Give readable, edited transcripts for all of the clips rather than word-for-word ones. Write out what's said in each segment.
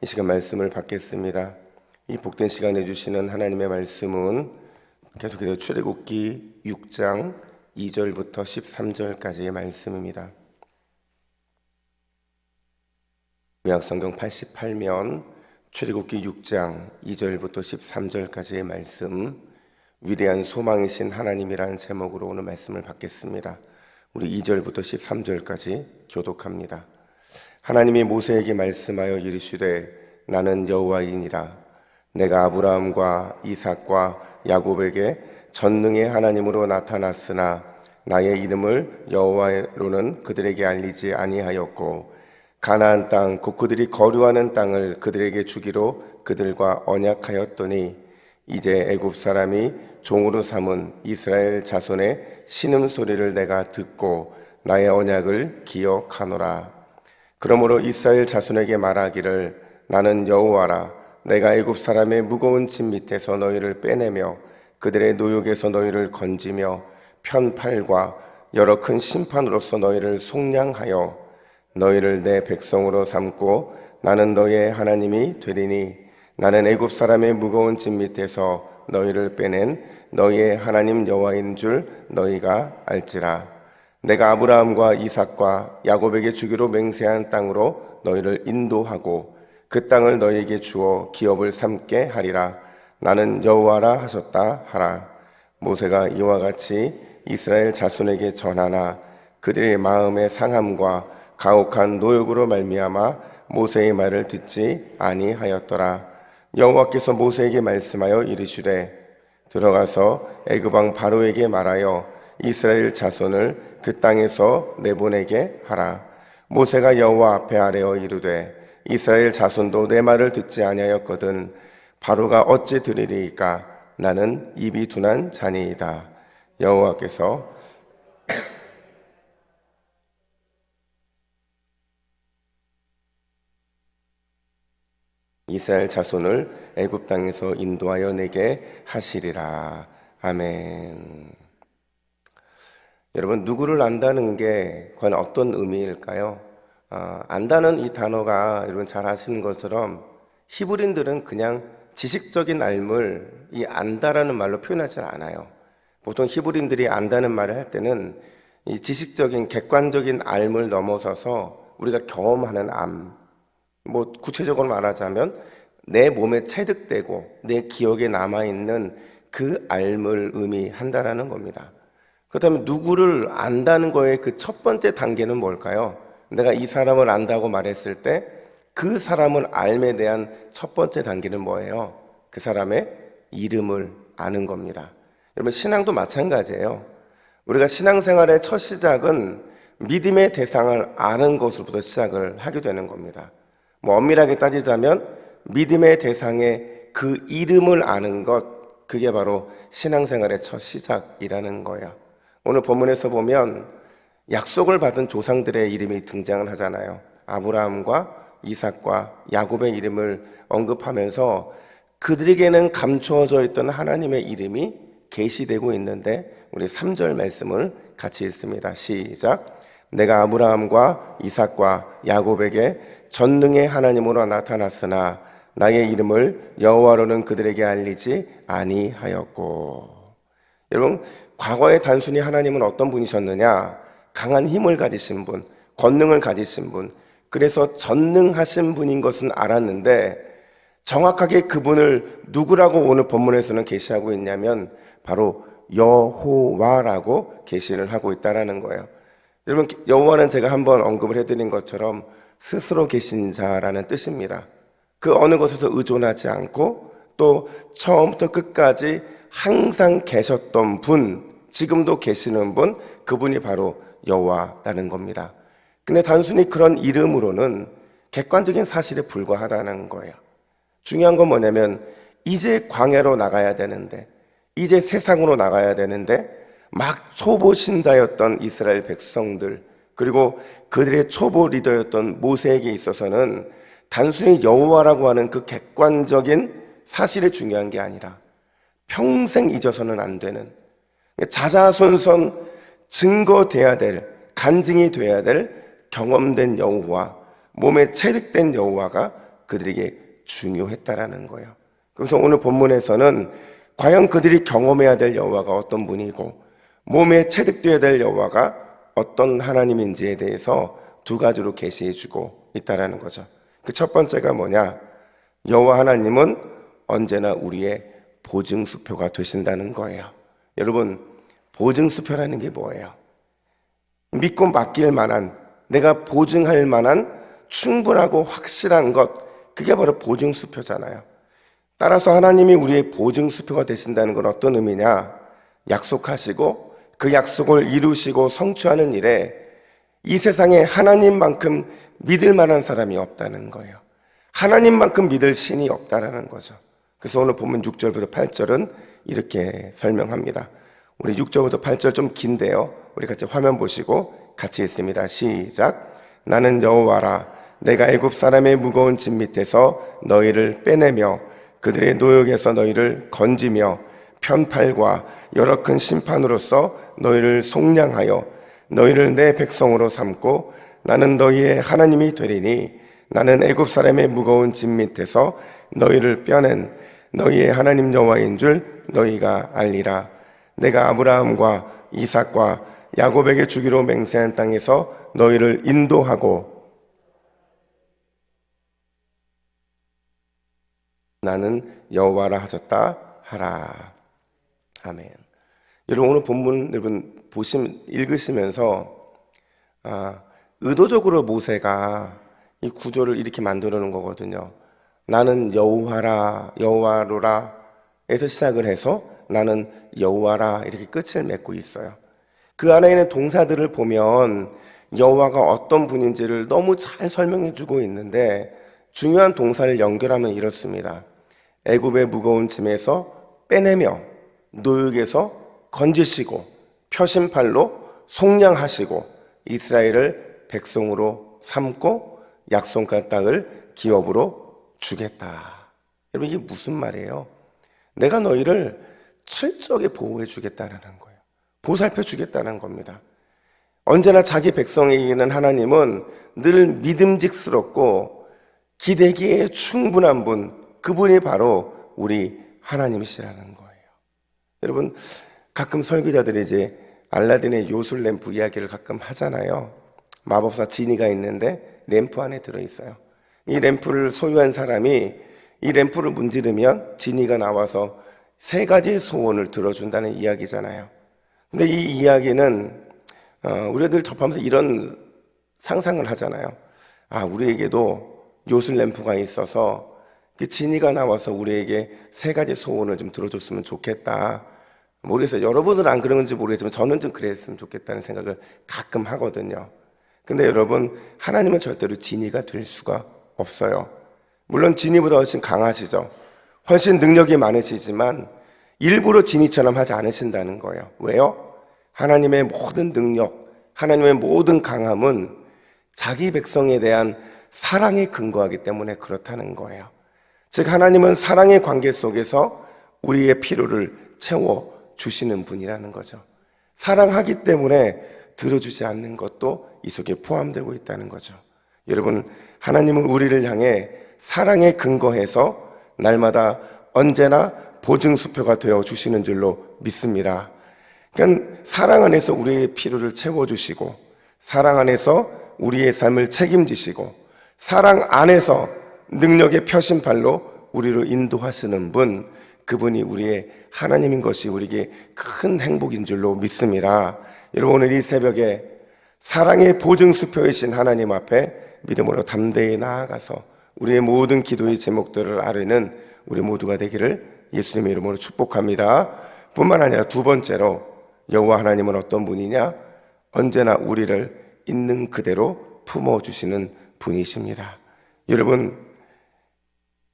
이 시간 말씀을 받겠습니다. 이 복된 시간에 주시는 하나님의 말씀은 계속해서 출애굽기 6장 2절부터 13절까지의 말씀입니다. 구약성경 88면 출애굽기 6장 2절부터 13절까지의 말씀, 위대한 소망이신 하나님이라는 제목으로 오늘 말씀을 받겠습니다. 우리 2절부터 13절까지 교독합니다. 하나님이 모세에게 말씀하여 이르시되 나는 여호와이니라. 내가 아브라함과 이삭과 야곱에게 전능의 하나님으로 나타났으나 나의 이름을 여호와로는 그들에게 알리지 아니하였고 가나안 땅 곧 그들이 거류하는 땅을 그들에게 주기로 그들과 언약하였더니 이제 애굽 사람이 종으로 삼은 이스라엘 자손의 신음소리를 내가 듣고 나의 언약을 기억하노라. 그러므로 이스라엘 자손에게 말하기를 나는 여호와라. 내가 애굽 사람의 무거운 짐 밑에서 너희를 빼내며 그들의 노역에서 너희를 건지며 편팔과 여러 큰 심판으로서 너희를 속량하여 너희를 내 백성으로 삼고 나는 너희의 하나님이 되리니 나는 애굽 사람의 무거운 짐 밑에서 너희를 빼낸 너희의 하나님 여호와인 줄 너희가 알지라. 내가 아브라함과 이삭과 야곱에게 주기로 맹세한 땅으로 너희를 인도하고 그 땅을 너희에게 주어 기업을 삼게 하리라. 나는 여호와라 하셨다 하라. 모세가 이와 같이 이스라엘 자손에게 전하나 그들의 마음의 상함과 가혹한 노역으로 말미암아 모세의 말을 듣지 아니하였더라. 여호와께서 모세에게 말씀하여 이르시되 들어가서 애굽 왕 바로에게 말하여 이스라엘 자손을 그 땅에서 내보내게 하라. 모세가 여호와 앞에 아뢰어 이르되 이스라엘 자손도 내 말을 듣지 아니하였거든 바로가 어찌 들으리이까. 나는 입이 둔한 자니이다. 여호와께서 이스라엘 자손을 애굽 땅에서 인도하여 내게 하시리라. 아멘. 여러분, 누구를 안다는 게 과연 어떤 의미일까요? 안다는 이 단어가 여러분 잘 아시는 것처럼 히브리인들은 그냥 지식적인 알물, 이 안다라는 말로 표현하지 않아요. 보통 히브리인들이 안다는 말을 할 때는 이 지식적인 객관적인 알물 넘어서서 우리가 경험하는 암, 구체적으로 말하자면 내 몸에 체득되고 내 기억에 남아있는 그 알물 의미한다라는 겁니다. 그렇다면 누구를 안다는 거의 그 첫 번째 단계는 뭘까요? 내가 이 사람을 안다고 말했을 때 그 사람을 알에 대한 첫 번째 단계는 뭐예요? 그 사람의 이름을 아는 겁니다. 여러분, 신앙도 마찬가지예요. 우리가 신앙생활의 첫 시작은 믿음의 대상을 아는 것으로부터 시작을 하게 되는 겁니다. 엄밀하게 따지자면 믿음의 대상의 그 이름을 아는 것, 그게 바로 신앙생활의 첫 시작이라는 거예요. 오늘 본문에서 보면 약속을 받은 조상들의 이름이 등장을 하잖아요. 아브라함과 이삭과 야곱의 이름을 언급하면서 그들에게는 감추어져 있던 하나님의 이름이 계시되고 있는데 우리 3절 말씀을 같이 읽습니다. 시작. 내가 아브라함과 이삭과 야곱에게 전능의 하나님으로 나타났으나 나의 이름을 여호와로는 그들에게 알리지 아니하였고. 여러분, 과거에 단순히 하나님은 어떤 분이셨느냐? 강한 힘을 가지신 분, 권능을 가지신 분, 그래서 전능하신 분인 것은 알았는데 정확하게 그분을 누구라고 오늘 본문에서는 계시하고 있냐면 바로 여호와라고 계시를 하고 있다는 거예요. 여러분, 여호와는 제가 한번 언급을 해드린 것처럼 스스로 계신 자라는 뜻입니다. 그 어느 것에서 의존하지 않고 또 처음부터 끝까지 항상 계셨던 분, 지금도 계시는 분, 그분이 바로 여호와라는 겁니다. 근데 단순히 그런 이름으로는 객관적인 사실에 불과하다는 거예요. 중요한 건 뭐냐면 이제 광야로 나가야 되는데, 이제 세상으로 나가야 되는데 막 초보 신자였던 이스라엘 백성들, 그리고 그들의 초보 리더였던 모세에게 있어서는 단순히 여호와라고 하는 그 객관적인 사실이 중요한 게 아니라 평생 잊어서는 안 되는, 자자손손 증거돼야 될, 간증이 돼야 될 경험된 여호와, 몸에 체득된 여호와가 그들에게 중요했다라는 거예요. 그래서 오늘 본문에서는 과연 그들이 경험해야 될 여호와가 어떤 분이고 몸에 체득되어야 될 여호와가 어떤 하나님인지에 대해서 두 가지로 계시해 주고 있다라는 거죠. 그 첫 번째가 뭐냐? 여호와 하나님은 언제나 우리의 보증수표가 되신다는 거예요. 여러분, 보증수표라는 게 뭐예요? 믿고 맡길 만한, 내가 보증할 만한 충분하고 확실한 것, 그게 바로 보증수표잖아요. 따라서 하나님이 우리의 보증수표가 되신다는 건 어떤 의미냐? 약속하시고 그 약속을 이루시고 성취하는 일에 이 세상에 하나님만큼 믿을 만한 사람이 없다는 거예요. 하나님만큼 믿을 신이 없다라는 거죠. 그래서 오늘 본문 6절부터 8절은 이렇게 설명합니다. 우리 6절부터 8절 좀 긴데요. 우리 같이 화면 보시고 같이 읽습니다. 시작. 나는 여호와라. 내가 애굽 사람의 무거운 짐 밑에서 너희를 빼내며 그들의 노역에서 너희를 건지며 편팔과 여러 큰 심판으로서 너희를 속량하여 너희를 내 백성으로 삼고 나는 너희의 하나님이 되리니 나는 애굽 사람의 무거운 짐 밑에서 너희를 펴낸 너희의 하나님 여호와인 줄 너희가 알리라. 내가 아브라함과 이삭과 야곱에게 주기로 맹세한 땅에서 너희를 인도하고 나는 여호와라 하셨다 하라. 아멘. 여러분 오늘 본문 여러분 읽으시면서 의도적으로 모세가 이 구조를 이렇게 만들어 놓은 거거든요. 나는 여호와라, 여호와로라 에서 시작을 해서 나는 여호와라 이렇게 끝을 맺고 있어요. 그 안에 있는 동사들을 보면 여호와가 어떤 분인지를 너무 잘 설명해 주고 있는데 중요한 동사를 연결하면 이렇습니다. 애굽의 무거운 짐에서 빼내며 노역에서 건지시고 표심팔로 속량하시고 이스라엘을 백성으로 삼고 약속한 땅을 기업으로 주겠다. 여러분 이게 무슨 말이에요? 내가 너희를 철저하게 보호해 주겠다는 거예요. 보살펴 주겠다는 겁니다. 언제나 자기 백성에게는 하나님은 늘 믿음직스럽고 기대기에 충분한 분, 그분이 바로 우리 하나님이시라는 거예요. 여러분 가끔 설교자들이 이제 알라딘의 요술 램프 이야기를 가끔 하잖아요. 마법사 지니가 있는데 램프 안에 들어있어요. 이 램프를 소유한 사람이 이 램프를 문지르면 지니가 나와서 세 가지의 소원을 들어준다는 이야기잖아요. 근데 이 이야기는 우리가 늘 접하면서 이런 상상을 하잖아요. 우리에게도 요술 램프가 있어서 그 지니가 나와서 우리에게 세 가지 소원을 좀 들어줬으면 좋겠다. 모르겠어요. 여러분은 안 그런지 모르겠지만 저는 좀 그랬으면 좋겠다는 생각을 가끔 하거든요. 근데 여러분 하나님은 절대로 지니가 될 수가 없어요. 물론 지니보다 훨씬 강하시죠. 훨씬 능력이 많으시지만 일부러 지니처럼 하지 않으신다는 거예요. 왜요? 하나님의 모든 능력, 하나님의 모든 강함은 자기 백성에 대한 사랑에 근거하기 때문에 그렇다는 거예요. 즉 하나님은 사랑의 관계 속에서 우리의 필요를 채워주시는 분이라는 거죠. 사랑하기 때문에 들어주지 않는 것도 이 속에 포함되고 있다는 거죠. 여러분 하나님은 우리를 향해 사랑에 근거해서 날마다 언제나 보증수표가 되어주시는 줄로 믿습니다. 그러니까 사랑 안에서 우리의 필요를 채워주시고 사랑 안에서 우리의 삶을 책임지시고 사랑 안에서 능력의 표심팔로 우리를 인도하시는 분, 그분이 우리의 하나님인 것이 우리에게 큰 행복인 줄로 믿습니다. 여러분 오늘 이 새벽에 사랑의 보증수표이신 하나님 앞에 믿음으로 담대히 나아가서 우리의 모든 기도의 제목들을 아뢰는 우리 모두가 되기를 예수님의 이름으로 축복합니다. 뿐만 아니라 두 번째로 여호와 하나님은 어떤 분이냐? 언제나 우리를 있는 그대로 품어주시는 분이십니다. 여러분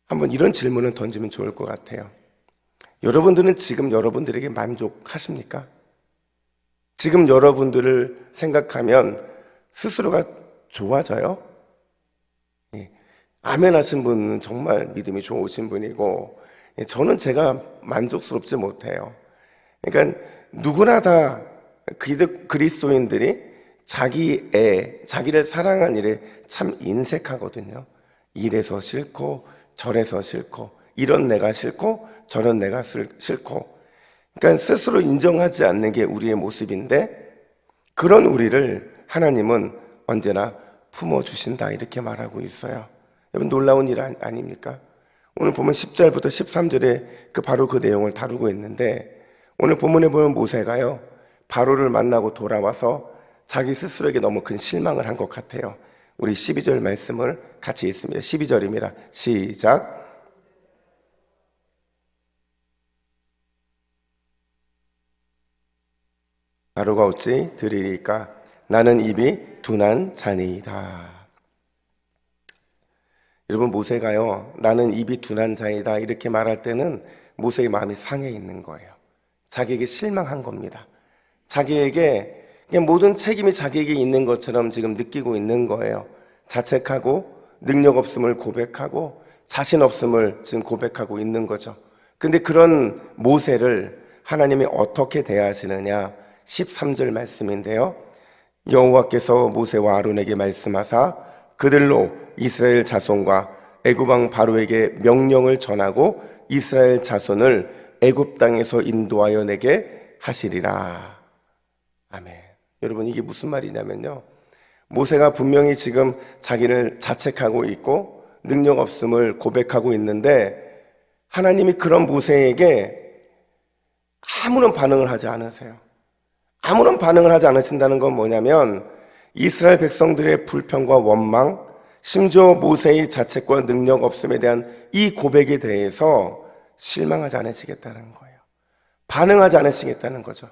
한번 이런 질문을 던지면 좋을 것 같아요. 여러분들은 지금 여러분들에게 만족하십니까? 지금 여러분들을 생각하면 스스로가 좋아져요? 아멘 하신 분은 정말 믿음이 좋으신 분이고 저는 제가 만족스럽지 못해요. 그러니까 누구나 다 그리스도인들이 자기를 사랑한 일에 참 인색하거든요. 이래서 싫고 저래서 싫고 이런 내가 싫고 저런 내가 싫고, 그러니까 스스로 인정하지 않는 게 우리의 모습인데 그런 우리를 하나님은 언제나 품어주신다 이렇게 말하고 있어요. 여러분 놀라운 일 아닙니까? 오늘 보면 10절부터 13절에 바로 그 내용을 다루고 있는데, 오늘 본문에 보면 모세가요 바로를 만나고 돌아와서 자기 스스로에게 너무 큰 실망을 한 것 같아요. 우리 12절 말씀을 같이 읽습니다. 12절입니다. 시작. 바로가 어찌 들으리까? 나는 입이 둔한 자니이다. 여러분 모세가요 나는 입이 둔한 자이다 이렇게 말할 때는 모세의 마음이 상해 있는 거예요. 자기에게 실망한 겁니다. 자기에게 그냥 모든 책임이 자기에게 있는 것처럼 지금 느끼고 있는 거예요. 자책하고 능력 없음을 고백하고 자신 없음을 지금 고백하고 있는 거죠. 근데 그런 모세를 하나님이 어떻게 대하시느냐, 13절 말씀인데요. 여호와께서 모세와 아론에게 말씀하사 그들로 이스라엘 자손과 애굽 왕 바로에게 명령을 전하고 이스라엘 자손을 애굽 땅에서 인도하여 내게 하시리라. 아멘. 여러분 이게 무슨 말이냐면요, 모세가 분명히 지금 자기를 자책하고 있고 능력 없음을 고백하고 있는데 하나님이 그런 모세에게 아무런 반응을 하지 않으세요. 아무런 반응을 하지 않으신다는 건 뭐냐면 이스라엘 백성들의 불평과 원망, 심지어 모세의 자책과 능력 없음에 대한 이 고백에 대해서 실망하지 않으시겠다는 거예요. 반응하지 않으시겠다는 거죠.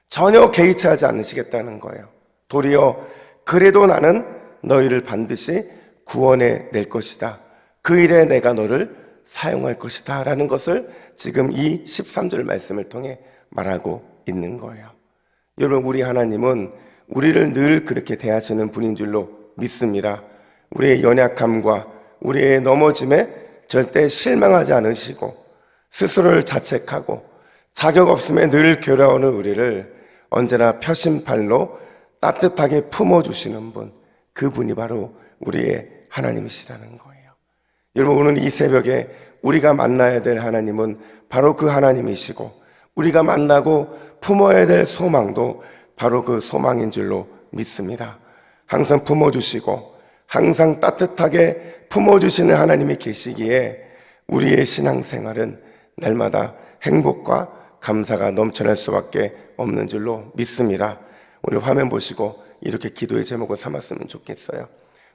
전혀 개의치 하지 않으시겠다는 거예요. 도리어 그래도 나는 너희를 반드시 구원해 낼 것이다. 그 일에 내가 너를 사용할 것이다 라는 것을 지금 이 13절 말씀을 통해 말하고 있는 거예요. 여러분 우리 하나님은 우리를 늘 그렇게 대하시는 분인 줄로 믿습니다. 우리의 연약함과 우리의 넘어짐에 절대 실망하지 않으시고 스스로를 자책하고 자격 없음에 늘 괴로워하는 우리를 언제나 펴신팔로 따뜻하게 품어주시는 분, 그분이 바로 우리의 하나님이시라는 거예요. 여러분 오늘 이 새벽에 우리가 만나야 될 하나님은 바로 그 하나님이시고 우리가 만나고 품어야 될 소망도 바로 그 소망인 줄로 믿습니다. 항상 품어주시고 항상 따뜻하게 품어주시는 하나님이 계시기에 우리의 신앙생활은 날마다 행복과 감사가 넘쳐날 수밖에 없는 줄로 믿습니다. 오늘 화면 보시고 이렇게 기도의 제목을 삼았으면 좋겠어요.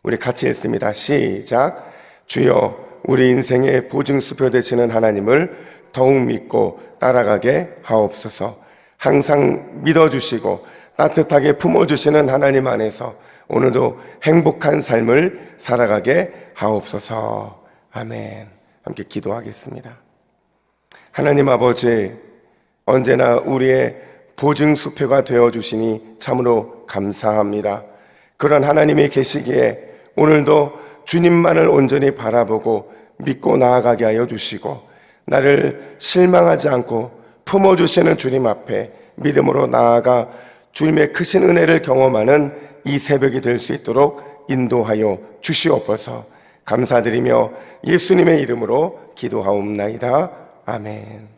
우리 같이 읽습니다. 시작. 주여 우리 인생의 보증수표 되시는 하나님을 더욱 믿고 따라가게 하옵소서. 항상 믿어주시고 따뜻하게 품어주시는 하나님 안에서 오늘도 행복한 삶을 살아가게 하옵소서. 아멘. 함께 기도하겠습니다. 하나님 아버지, 언제나 우리의 보증수표가 되어주시니 참으로 감사합니다. 그런 하나님이 계시기에 오늘도 주님만을 온전히 바라보고 믿고 나아가게 하여 주시고 나를 실망하지 않고 품어주시는 주님 앞에 믿음으로 나아가 주님의 크신 은혜를 경험하는 이 새벽이 될 수 있도록 인도하여 주시옵소서. 감사드리며 예수님의 이름으로 기도하옵나이다. 아멘.